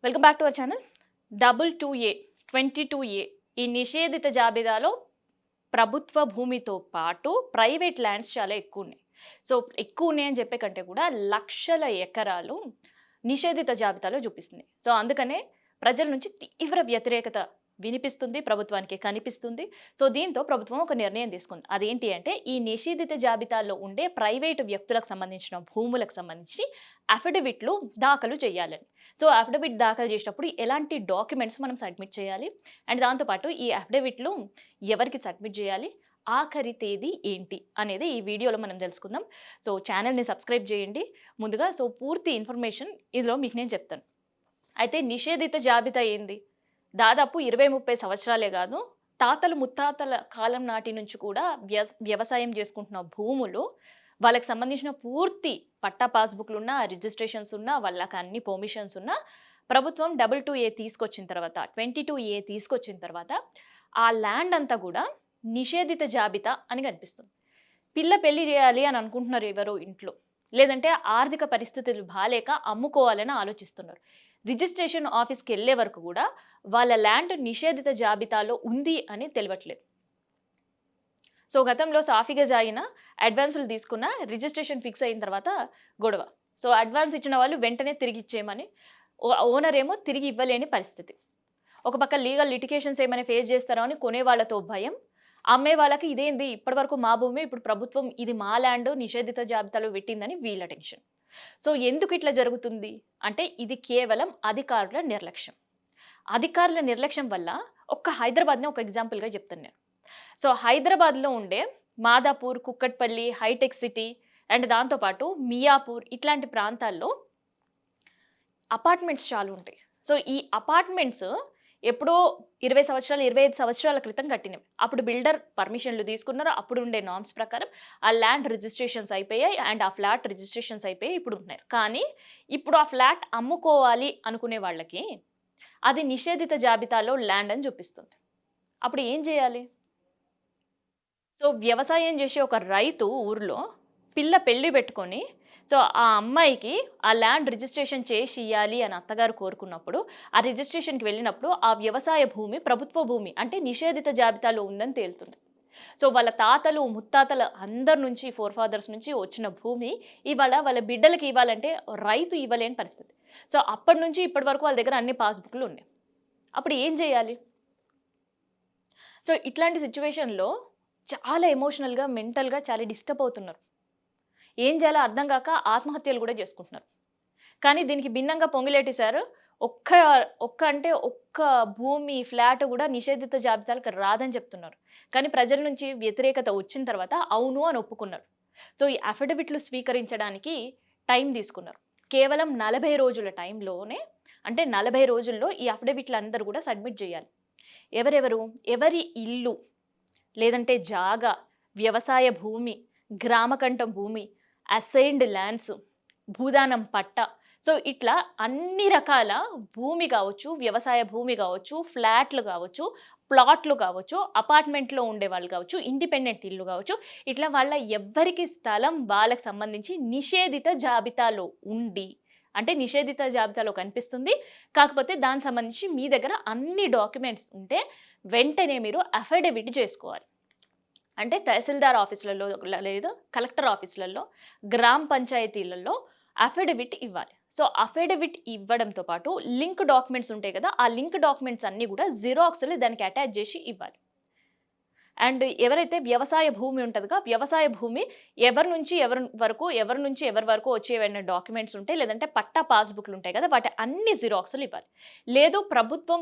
Welcome back to our channel. 22A 22A ఈ నిషేధిత జాబితాలో ప్రభుత్వ భూమితో పాటు ప్రైవేట్ ల్యాండ్స్ చాలా ఎక్కువ ఉన్నాయి. సో, ఎక్కువ ఉన్నాయని చెప్పే కంటే కూడా లక్షల ఎకరాలు నిషేధిత జాబితాలో చూపిస్తుంది. సో, అందుకనే ప్రజల నుంచి తీవ్ర వ్యతిరేకత వినిపిస్తుంది, ప్రభుత్వానికి కనిపిస్తుంది. సో, దీంతో ప్రభుత్వం ఒక నిర్ణయం తీసుకుంది. అదేంటి అంటే ఈ నిషేధిత జాబితాలో ఉండే ప్రైవేటు వ్యక్తులకు సంబంధించిన భూములకు సంబంధించి అఫిడవిట్లు దాఖలు చేయాలని. సో, అఫిడవిట్ దాఖలు చేసినప్పుడు ఎలాంటి డాక్యుమెంట్స్ మనం సబ్మిట్ చేయాలి, అండ్ దాంతోపాటు ఈ అఫిడవిట్లు ఎవరికి సబ్మిట్ చేయాలి, ఆఖరి తేదీ ఏంటి అనేది ఈ వీడియోలో మనం తెలుసుకుందాం. సో, ఛానల్ని సబ్స్క్రైబ్ చేయండి ముందుగా. సో, పూర్తి ఇన్ఫర్మేషన్ ఇందులో మీకు నేను చెప్తాను. అయితే నిషేధిత జాబితా ఏంది? దాదాపు 20-30 సంవత్సరాలే కాదు, తాతలు ముత్తాతల కాలం నాటి నుంచి కూడా వ్యవసాయం చేసుకుంటున్న భూములు, వాళ్ళకి సంబంధించిన పూర్తి పట్టా పాస్బుక్లు ఉన్నా, రిజిస్ట్రేషన్స్ ఉన్నా, వాళ్ళకి అన్ని పర్మిషన్స్ ఉన్నా, ప్రభుత్వం 22A తీసుకొచ్చిన తర్వాత, 22A తీసుకొచ్చిన తర్వాత ఆ ల్యాండ్ అంతా కూడా నిషేధిత జాబితా అని కనిపిస్తుంది. పిల్ల పెళ్లి చేయాలి అని అనుకుంటున్నారు ఎవరో ఇంట్లో, లేదంటే ఆర్థిక పరిస్థితులు బాలేక అమ్ముకోవాలని ఆలోచిస్తున్నారు. రిజిస్ట్రేషన్ ఆఫీస్కి వెళ్ళే వరకు కూడా వాళ్ళ ల్యాండ్ నిషేధిత జాబితాలో ఉంది అని తెలియట్లేదు. సో, గతంలో సాఫీగా జాయిన అడ్వాన్సులు తీసుకున్న, రిజిస్ట్రేషన్ ఫిక్స్ అయిన తర్వాత గొడవ. సో, అడ్వాన్స్ ఇచ్చిన వాళ్ళు వెంటనే తిరిగి ఇచ్చేయమని, ఓనర్ ఏమో తిరిగి ఇవ్వలేని పరిస్థితి. ఒక పక్క లీగల్ లిటిగేషన్స్ ఏమైనా ఫేస్ చేస్తారో అని కొనే వాళ్ళతో భయం, అమ్మే వాళ్ళకి ఇదేంది ఇప్పటివరకు మా భూమి, ఇప్పుడు ప్రభుత్వం ఇది మా ల్యాండ్ నిషేధిత జాబితాలో పెట్టిందని వీళ్ళ టెన్షన్. సో, ఎందుకు ఇట్లా జరుగుతుంది అంటే ఇది కేవలం అధికారుల నిర్లక్ష్యం. అధికారుల నిర్లక్ష్యం వల్ల హైదరాబాద్ని ఒక ఎగ్జాంపుల్గా చెప్తాను నేను. సో, హైదరాబాద్లో ఉండే Madhapur, Kukatpally, Hitech City and దాంతోపాటు మియాపూర్ ఇట్లాంటి ప్రాంతాల్లో అపార్ట్మెంట్స్ చాలా ఉంటాయి. సో, ఈ అపార్ట్మెంట్స్ ఎప్పుడో 20 సంవత్సరాలు, 25 సంవత్సరాల క్రితం కట్టినవి. అప్పుడు బిల్డర్ పర్మిషన్లు తీసుకున్నారు. అప్పుడు ఉండే నార్మ్స్ ప్రకారం ఆ ల్యాండ్ రిజిస్ట్రేషన్స్ అయిపోయాయి అండ్ ఆ ఫ్లాట్ రిజిస్ట్రేషన్స్ అయిపోయాయి, ఇప్పుడు ఉంటున్నారు. కానీ ఇప్పుడు ఆ ఫ్లాట్ అమ్ముకోవాలి అనుకునే వాళ్ళకి అది నిషేధిత జాబితాలో ల్యాండ్ అని చూపిస్తుంది. అప్పుడు ఏం చేయాలి? సో, వ్యవసాయం చేసే ఒక రైతు ఊర్లో పిల్ల పెళ్లి పెట్టుకొని, సో, ఆ అమ్మాయికి ఆ ల్యాండ్ రిజిస్ట్రేషన్ చేసి ఇయ్యాలి అని అత్తగారు కోరుకున్నప్పుడు, ఆ రిజిస్ట్రేషన్‌కి వెళ్ళినప్పుడు ఆ వ్యవసాయ భూమి ప్రభుత్వ భూమి అంటే నిషేధిత జాబితాలో ఉందని తేలుతుంది. సో, వాళ్ళ తాతలు, ముత్తాతల అందరి నుంచి ఫోర్ ఫాదర్స్ నుంచి వచ్చిన భూమి ఇవాళ వాళ్ళ బిడ్డలకి ఇవ్వాలంటే రైతు ఇవ్వలేని పరిస్థితి. సో, అప్పటి నుంచి ఇప్పటి వరకు వాళ్ళ దగ్గర అన్ని పాస్‌బుక్‌లు ఉన్నాయి. అప్పుడు ఏం చేయాలి? సో, ఇట్లాంటి సిట్యుయేషన్‌లో చాలా ఎమోషనల్‌గా, మెంటల్‌గా చాలా డిస్టర్బ్ అవుతున్నారు. ఏం చేయాలో అర్థం కాక ఆత్మహత్యలు కూడా చేసుకుంటున్నారు. కానీ దీనికి భిన్నంగా పొంగులేటి సార్ ఒక్క ఒక్క భూమి, ఫ్లాట్ కూడా నిషేధిత జాబితాలకు రాదని చెప్తున్నారు. కానీ ప్రజల నుంచి వ్యతిరేకత వచ్చిన తర్వాత అవును అని ఒప్పుకున్నారు. సో, ఈ అఫిడవిట్లు స్వీకరించడానికి టైం తీసుకున్నారు. కేవలం 40 రోజుల టైంలోనే, అంటే 40 రోజుల్లో ఈ అఫిడవిట్లు అందరూ కూడా సబ్మిట్ చేయాలి. ఎవరెవరు? ఎవరి ఇల్లు, లేదంటే జాగా, వ్యవసాయ భూమి, గ్రామకంఠం భూమి, అసైన్డ్ ల్యాండ్స్, భూదానం పట్ట, సో, ఇట్లా అన్ని రకాల భూమి కావచ్చు, వ్యవసాయ భూమి కావచ్చు, ఫ్లాట్లు కావచ్చు, ప్లాట్లు కావచ్చు, అపార్ట్మెంట్లో ఉండేవాళ్ళు కావచ్చు, ఇండిపెండెంట్ ఇల్లు కావచ్చు, ఇట్లా వాళ్ళ ఎవ్వరికి స్థలం వాళ్ళకి సంబంధించి నిషేధిత జాబితాలో ఉండి, అంటే నిషేధిత జాబితాలో కనిపిస్తుంది, కాకపోతే దానికి సంబంధించి మీ దగ్గర అన్ని డాక్యుమెంట్స్ ఉంటే వెంటనే మీరు అఫిడవిట్ చేసుకోవాలి. అంటే తహసీల్దార్ ఆఫీసులలో లేదు, కలెక్టర్ ఆఫీసులలో, గ్రామ పంచాయతీలలో అఫిడవిట్ ఇవ్వాలి. సో, అఫిడవిట్ ఇవ్వడంతో పాటు లింక్ డాక్యుమెంట్స్ ఉంటాయి కదా, ఆ లింక్ డాక్యుమెంట్స్ అన్నీ కూడా జిరాక్స్‌లు దానికి అటాచ్ చేసి ఇవ్వాలి. అండ్ ఎవరైతే వ్యవసాయ భూమి ఉంటుందిగా, వ్యవసాయ భూమి ఎవరి నుంచి ఎవరి వరకు వచ్చేవైనా డాక్యుమెంట్స్ ఉంటే, లేదంటే పట్టా పాస్బుక్లు ఉంటాయి కదా, వాటి అన్ని జిరాక్స్‌లు ఇవ్వాలి. లేదు ప్రభుత్వం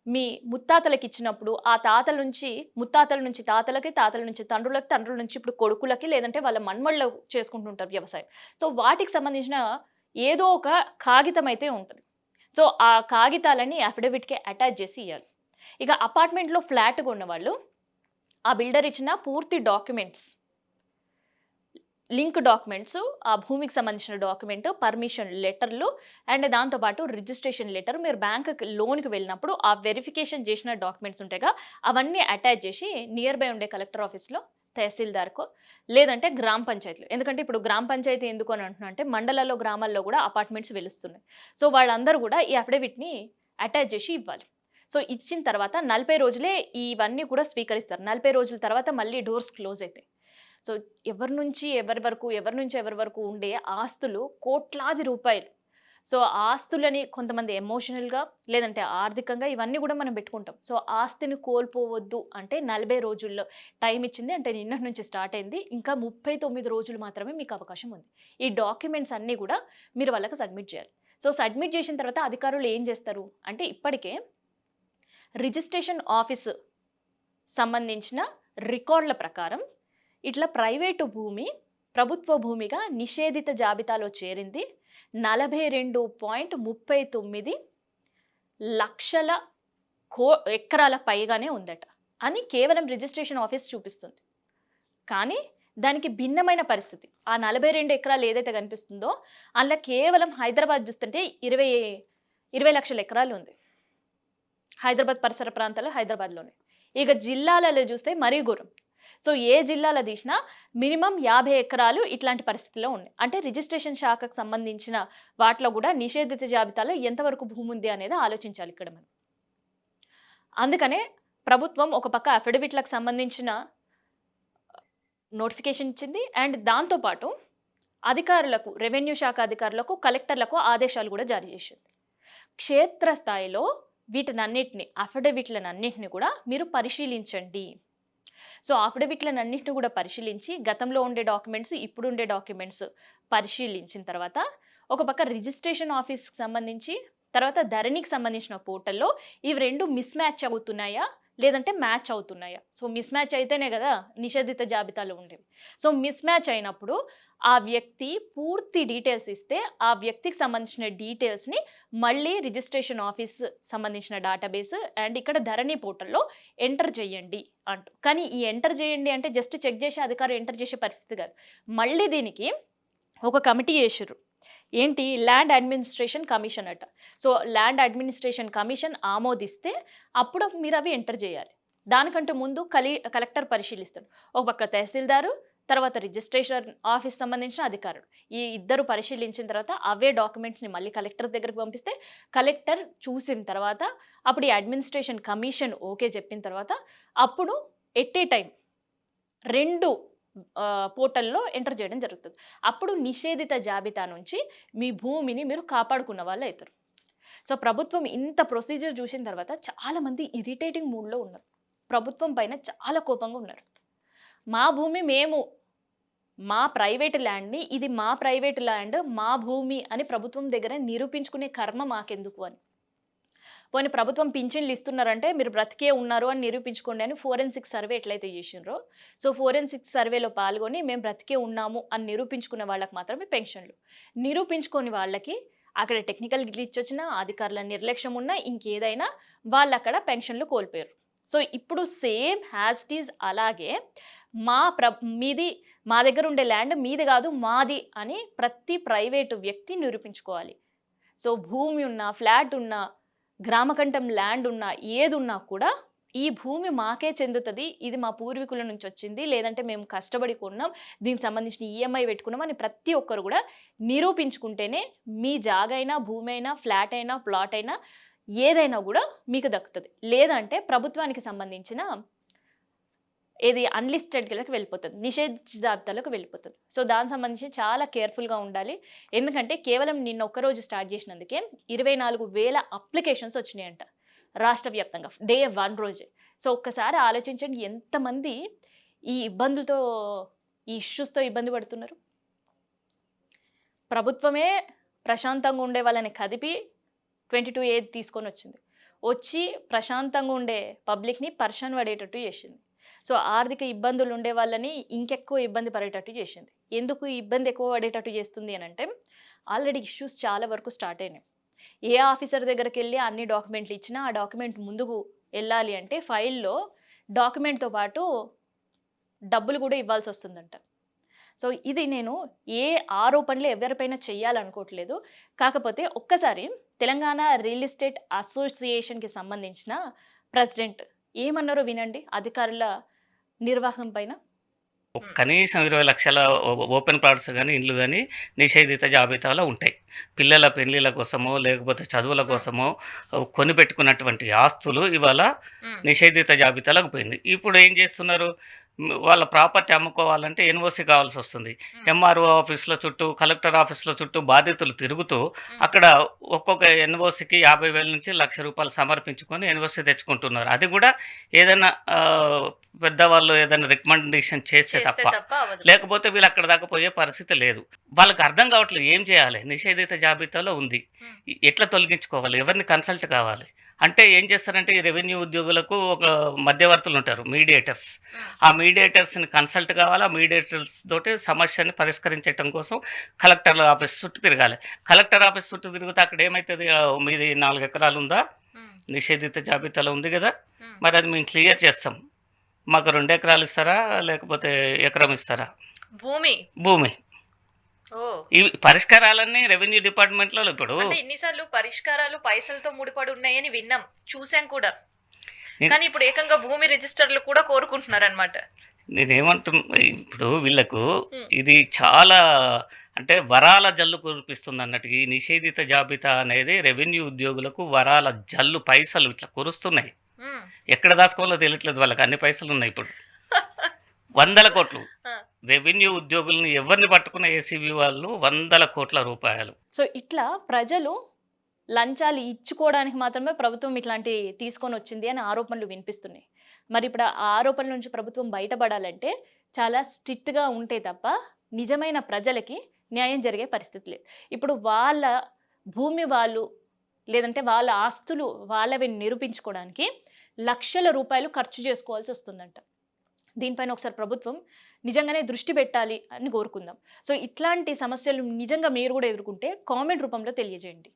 మీ ముత్తాతలకి ఇచ్చినప్పుడు ఆ తాతల నుంచి ముత్తాతల నుంచి తాతలకి, తాతల నుంచి తండ్రులకి, తండ్రుల నుంచి ఇప్పుడు కొడుకులకి, లేదంటే వాళ్ళ మన్మళ్ళు చేసుకుంటుంటారు వ్యవసాయం. సో, వాటికి సంబంధించిన ఏదో ఒక కాగితం అయితే ఉంటుంది. సో, ఆ కాగితాలన్నీ అఫిడవిట్‌కి అటాచ్ చేసి ఇయ్యాలి. ఇక అపార్ట్మెంట్‌లో ఫ్లాట్‌గా ఉన్నవాళ్ళు ఆ బిల్డర్ ఇచ్చిన పూర్తి డాక్యుమెంట్స్, లింక్ డాక్యుమెంట్స్, ఆ భూమికి సంబంధించిన డాక్యుమెంట్, పర్మిషన్ లెటర్లు అండ్ దాంతోపాటు రిజిస్ట్రేషన్ లెటర్, మీరు బ్యాంక్‌కి లోన్‌కి వెళ్ళినప్పుడు ఆ వెరిఫికేషన్ చేసిన డాక్యుమెంట్స్ ఉంటాయిగా, అవన్నీ అటాచ్ చేసి నియర్ బై ఉండే కలెక్టర్ ఆఫీస్‌లో తహసీల్దార్‌కో లేదంటే గ్రామ పంచాయతీలో. ఎందుకంటే ఇప్పుడు గ్రామ పంచాయతీ ఎందుకు అని అంటున్నా అంటే మండలాల్లో, గ్రామాల్లో గూడా అపార్ట్మెంట్స్ వెలుస్తున్నాయి. సో, వాళ్ళందరూ గూడా ఈ అఫిడవిట్‌ని అటాచ్ జేసి ఇవ్వాలి. సో, ఇచ్చిన తర్వాత 40 రోజులే ఇవన్నీ కూడా స్వీకరిస్తారు. 40 రోజుల తర్వాత మళ్ళీ డోర్స్ క్లోజ్ అయితాయి. సో, ఎవరి నుంచి ఎవరి వరకు, ఎవరి నుంచి ఎవరి వరకు ఉండే ఆస్తులు కోట్లాది రూపాయలు. సో, ఆస్తులని కొంతమంది ఎమోషనల్‌గా లేదంటే ఆర్థికంగా ఇవన్నీ గూడా మనం బెట్టుకుంటాం. సో, ఆస్తిని కోల్పోవద్దు అంటే 40 రోజుల్లో టైమ్ ఇచ్చింది. అంటే నిన్నటి నుంచి స్టార్ట్ అయింది. ఇంకా 39 రోజులు మాత్రమే మీకు అవకాశం ఉంది. ఈ డాక్యుమెంట్స్ అన్నీ గూడా మీరు వాళ్ళకి సబ్మిట్ జేయాలి. సో, సబ్మిట్ జేసిన తర్వాత అధికారులు ఏం జేస్తారు అంటే ఇప్పటికే రిజిస్ట్రేషన్ ఆఫీస్ సంబంధించిన రికార్డుల ప్రకారం ఇట్లా ప్రైవేటు భూమి ప్రభుత్వ భూమిగా నిషేధిత జాబితాలో చేరింది. 42.39 లక్షల ఎకరాల పైగానే ఉందట అని కేవలం రిజిస్ట్రేషన్ ఆఫీస్ చూపిస్తుంది. కానీ దానికి భిన్నమైన పరిస్థితి. ఆ 42 ఎకరాలు ఏదైతే కనిపిస్తుందో అందులో కేవలం హైదరాబాద్ చూస్తుంటే 20 లక్షల ఎకరాలు ఉంది. హైదరాబాద్ పరిసర ప్రాంతాలు హైదరాబాద్‌లోనే. ఇక జిల్లాలలో చూస్తే మరీ ఘోరం. సో, ఏ జిల్లాలో తీసినా మినిమమ్ 50 ఎకరాలు ఇట్లాంటి పరిస్థితిలో ఉన్నాయి. అంటే రిజిస్ట్రేషన్ శాఖకు సంబంధించిన వాటిలో కూడా నిషేధిత జాబితాలో ఎంతవరకు భూమి ఉంది అనేది ఆలోచించాలి ఇక్కడ మనం. అందుకనే ప్రభుత్వం ఒక పక్క అఫిడవిట్లకు సంబంధించిన నోటిఫికేషన్ ఇచ్చింది. అండ్ దాంతో పాటు అధికారులకు, రెవెన్యూ శాఖ అధికారులకు, కలెక్టర్లకు ఆదేశాలు కూడా జారీ చేసింది. క్షేత్రస్థాయిలో వీటినన్నిటిని అఫిడవిట్లనన్నిటిని కూడా మీరు పరిశీలించండి. సో, అఫిడవిట్లనన్నిటిని కూడా పరిశీలించి గతంలో ఉండే డాక్యుమెంట్స్, ఇప్పుడుండే డాక్యుమెంట్స్ పరిశీలించిన తర్వాత ఒక పక్క రిజిస్ట్రేషన్ ఆఫీస్‌కి సంబంధించి, తర్వాత ధరణికి సంబంధించిన పోర్టల్‌లో ఇవి 2 మిస్ మ్యాచ్ అవుతున్నాయా? లేదంటే మ్యాచ్ అవుతున్నాయా? సో, మిస్ మ్యాచ్ అయితేనే కదా నిషేధిత జాబితాలో ఉండేవి. సో, మిస్ మ్యాచ్ అయినప్పుడు ఆ వ్యక్తి పూర్తి డీటెయిల్స్ ఇస్తే, ఆ వ్యక్తికి సంబంధించిన డీటెయిల్స్‌ని మళ్ళీ రిజిస్ట్రేషన్ ఆఫీస్ సంబంధించిన డేటాబేస్ అండ్ ఇక్కడ ధరణి పోర్టల్‌లో ఎంటర్ చేయండి అంటూ. కానీ ఈ ఎంటర్ చేయండి అంటే జస్ట్ చెక్ చేసి అధికారి ఎంటర్ చేసే పరిస్థితి కాదు. మళ్ళీ దీనికి ఒక కమిటీ ఏసిర్రు. ఏంటి? ల్యాండ్ అడ్మినిస్ట్రేషన్ కమిషన్ అట. సో, ల్యాండ్ అడ్మినిస్ట్రేషన్ కమిషన్ ఆమోదిస్తే అప్పుడు మీరవి ఎంటర్ చేయాలి. దానికంటే ముందు కలెక్టర్ పరిశీలిస్తాడు. ఒక పక్క తహసీల్దారు, తర్వాత రిజిస్ట్రేషన్ ఆఫీస్ సంబంధించిన అధికారులు. ఈ ఇద్దరు పరిశీలించిన తర్వాత అవే డాక్యుమెంట్స్‌ని మళ్ళీ కలెక్టర్ దగ్గరికి పంపిస్తే, కలెక్టర్ చూసిన తర్వాత అప్పుడు ఈ అడ్మినిస్ట్రేషన్ కమిషన్ ఓకే చెప్పిన తర్వాత అప్పుడు ఎట్ ఏ టైమ్ 2 పోర్టల్‌లో ఎంటర్ చేయడం జరుగుతది. అప్పుడు నిషేధిత జాబితా నుంచి మీ భూమిని మీరు కాపాడుకున్న వాళ్ళైతారు. సో, ప్రభుత్వం ఇంత ప్రొసీజర్ చూసిన తర్వాత చాలామంది ఇరిటేటింగ్ మూడ్‌లో ఉన్నారు. ప్రభుత్వం పైన చాలా కోపంగా ఉన్నారు. మా భూమి మా ప్రైవేట్ ల్యాండ్‌ని ఇది మా ప్రైవేట్ ల్యాండ్, మా భూమి అని ప్రభుత్వం దగ్గర నిరూపించుకునే కర్మ మాకెందుకు అని. పోనీ ప్రభుత్వం పింఛన్లు ఇస్తున్నారంటే మీరు బ్రతికే ఉన్నారు అని నిరూపించుకోండి అని ఫోరెన్సిక్ సర్వే ఎట్లయితే చేసిండ్రో, సో, ఫోరెన్సిక్ సర్వేలో పాల్గొని మేము బ్రతికే ఉన్నాము అని నిరూపించుకున్న వాళ్ళకి మాత్రమే పెన్షన్లు. నిరూపించుకోని వాళ్ళకి అక్కడ టెక్నికల్ గ్లిచ్ వచ్చినా, అధికారుల నిర్లక్ష్యం ఉన్నా, ఇంకేదైనా వాళ్ళక్కడ పెన్షన్లు కోల్పోయారు. సో, ఇప్పుడు సేమ్ యాజ్ ఇట్ ఈజ్ అలాగే మీది మా దగ్గర ఉండే ల్యాండ్ మీది కాదు మాది అని ప్రతి ప్రైవేటు వ్యక్తి నిరూపించుకోవాలి. సో, భూమి ఉన్నా, ఫ్లాట్ ఉన్నా, గ్రామకంఠం ల్యాండ్ ఉన్నా, ఏదున్నా కూడా ఈ భూమి మాకే చెందుతది. ఇది మా పూర్వీకుల నుంచి వచ్చింది. లేదంటే మేము కష్టపడి కొన్నాం. దీనికి సంబంధించిన ఈఎంఐ పెట్టుకున్నాం అని ప్రతి ఒక్కరు కూడా నిరూపించుకుంటేనే మీ జాగైనా, భూమైనా, ఫ్లాట్ అయినా, ప్లాట్ అయినా ఏదైనా కూడా మీకు దక్కుతది. లేదంటే ప్రభుత్వానికి సంబంధించిన ఏది అన్‌లిస్టెడ్‌లకి వెళ్ళిపోతది. నిషేధిత జాబితాలోకి వెళ్ళిపోతది. సో, దానికి సంబంధించి చాలా కేర్‌ఫుల్‌గా ఉండాలి. ఎందుకంటే కేవలం నిన్న ఒక్కరోజు స్టార్ట్ చేసినందుకే 24,000 అప్లికేషన్స్ వచ్చినాయంట రాష్ట్ర వ్యాప్తంగా. డే 1 రోజే. సో, ఒక్కసారి ఆలోచించండి ఎంతమంది ఈ ఇబ్బందులతో, ఈ ఇష్యూస్‌తో ఇబ్బంది పడుతున్నారు. ప్రభుత్వమే ప్రశాంతంగా ఉండే వాళ్ళని కదిపి 22A తీసుకొనొచ్చింది. వచ్చి ప్రశాంతంగా ఉండే పబ్లిక్‌ని పరేషాన్ పడేటట్టు చేసింది. సో, ఆర్థిక ఇబ్బందులు ఉండే వాళ్ళని ఇంకెక్కువ ఇబ్బంది పడేటట్టు చేసింది. ఎందుకు ఈ ఇబ్బంది ఎక్కువ పడేటట్టు చేస్తుంది అనంటే ఆల్రెడీ ఇష్యూస్ చాలా వరకు స్టార్ట్ అయినాయి. ఏ ఆఫీసర్ దగ్గరికెళ్ళి అన్ని డాక్యుమెంట్లు ఇచ్చినా ఆ డాక్యుమెంట్ ముందుకు వెళ్ళాలి అంటే ఫైల్‌లో డాక్యుమెంట్‌తో పాటు డబ్బులు కూడా ఇవ్వాల్సొస్తుందంట. సో, ఇది నేను ఏ ఆరోపణలు ఎవరిపైన చెయ్యాలనుకోవట్లేదు. కాకపోతే ఒక్కసారి తెలంగాణ రియల్ ఎస్టేట్ అసోసియేషన్‌కి సంబంధించిన ప్రెసిడెంట్ ఏమన్నారో వినండి అధికారుల నిర్వాహకం పైన. హ్మ్. కనీసం 20,00,000 ఓపెన్ ప్లాట్స్ గానీ, ఇండ్లు గానీ నిషేధిత జాబితాలో ఉంటాయి. పిల్లల పెళ్ళిళ్ళ కోసమో, లేకపోతే చదువుల హ్మ్. కోసమో కొనిపెట్టుకున్నటువంటి ఆస్తులు ఇవాళ హ్మ్. నిషేధిత జాబితాలోకి పోయింది. ఇప్పుడు ఏం చేస్తున్నారు? వాళ్ళ ప్రాపర్టీ అమ్ముకోవాలంటే ఎన్ఓసి కావాల్సొస్తుంది. హ్మ్. ఎంఆర్ఓ ఆఫీస్‌ల చుట్టూ, కలెక్టర్ ఆఫీస్‌ల చుట్టూ బాధితులు తిరుగుతూ హ్మ్. అక్కడ ఒక్కొక్క ఎన్ఓసికి 50,000 నుంచి ₹1,00,000 సమర్పించుకొని ఎన్ఓసి తెచ్చుకుంటున్నారు. అది కూడా ఏదైనా పెద్దవాళ్ళు ఏదైనా రికమెండేషన్ చేస్తే చేస్తే తప్ప. తప్ప అవ్వదు. లేకపోతే వీళ్ళు అక్కడి దాకా పోయే పరిస్థితి లేదు. వాళ్ళకి అర్థం కావట్లేదు ఏం చేయాలి? నిషేధిత జాబితాలో ఉంది. హ్మ్. ఎట్లా తొలగించుకోవాలి? ఎవరిని కన్సల్ట్ కావాలి? అంటే ఏం చేస్తారంటే ఈ రెవెన్యూ ఉద్యోగులకు ఒక మధ్యవర్తులుంటారు. మీడియేటర్స్. హ్మ్. ఆ మీడియేటర్స్‌ని కన్సల్ట్ కావాలా. మీడియేటర్స్ తోటి సమస్యని పరిష్కరించటం కోసం కలెక్టర్ల ఆఫీస్ చుట్టూ తిరగాలి. కలెక్టర్ ఆఫీస్ చుట్టూ తిరిగితే అక్కడ ఏమైతది? మీది 4 ఎకరాలు ఉందా? హ్మ్. నిషేధిత జాబితాలో ఉంది గదా! హ్మ్. మరి అది మేము క్లియర్ చేస్తాం. మాకు 2 ఎకరాలు ఇస్తారా? లేకపోతే ఎకరం ఇస్తారా? భూమి. భూమి. ఓహ్! ఇవి పరిష్కారాలన్నీ రెవెన్యూ డిపార్ట్‌మెంట్‌లో ఇప్పుడు అంటే ఇన్ని సార్లు పరిష్కారాలు పైసలతో ముడిపడి ఉన్నాయని విన్నాం. చూసాం కూడా. నేను కానీ ఇప్పుడు ఏకంగా భూమి రిజిస్టర్‌లు కూడా కోరుకుంటున్నారనమాట. ఇప్పుడు వీళ్ళకు హ్మ్. ఇది చాలా అంటే వరాల జల్లు కురిపిస్తుందన్నట్టు. ఈ నిషేధిత జాబితా అనేది రెవెన్యూ ఉద్యోగులకు వరాల జల్లు పైసలు ఇట్లా కురుస్తున్నాయి. హ్మ్. ఎక్కడ దాసుకోవాలో తెలియట్లేదు వాళ్ళకి. అన్ని పైసలున్నాయి ఇప్పుడు. వందల కోట్లు. ఆ! రెవెన్యూ ఉద్యోగుల్ని ఎవరిని పట్టుకున్న ఏసీబీ వాళ్ళు వందల కోట్ల రూపాయలు. సో, ఇట్లా ప్రజలు లంచాలు ఇచ్చుకోవడానికి మాత్రమే ప్రభుత్వం ఇట్లాంటి తీసుకొనొచ్చింది అని ఆరోపణలు వినిపిస్తున్నాయి. మరిప్పుడు ఆ ఆరోపణల నుంచి ప్రభుత్వం బయటపడాలంటే చాలా స్ట్రిక్ట్‌గా ఉంటే తప్ప నిజమైన ప్రజలకి న్యాయం జరిగే పరిస్థితి లేదు. ఇప్పుడు వాళ్ళ భూమి వాళ్ళు లేదంటే వాళ్ళ ఆస్తులు వాళ్ళవి నిరూపించుకోవడానికి లక్షల రూపాయలు ఖర్చు చేసుకోవాల్సొస్తుందంట. దీనిపైన ఒకసారి ప్రభుత్వం నిజంగానే దృష్టి పెట్టాలి అని కోరుకుందాం. సో, ఇట్లాంటి సమస్యలు నిజంగా మీరు గూడా ఎదుర్కొంటే కామెంట్ రూపంలో తెలియజేయండి.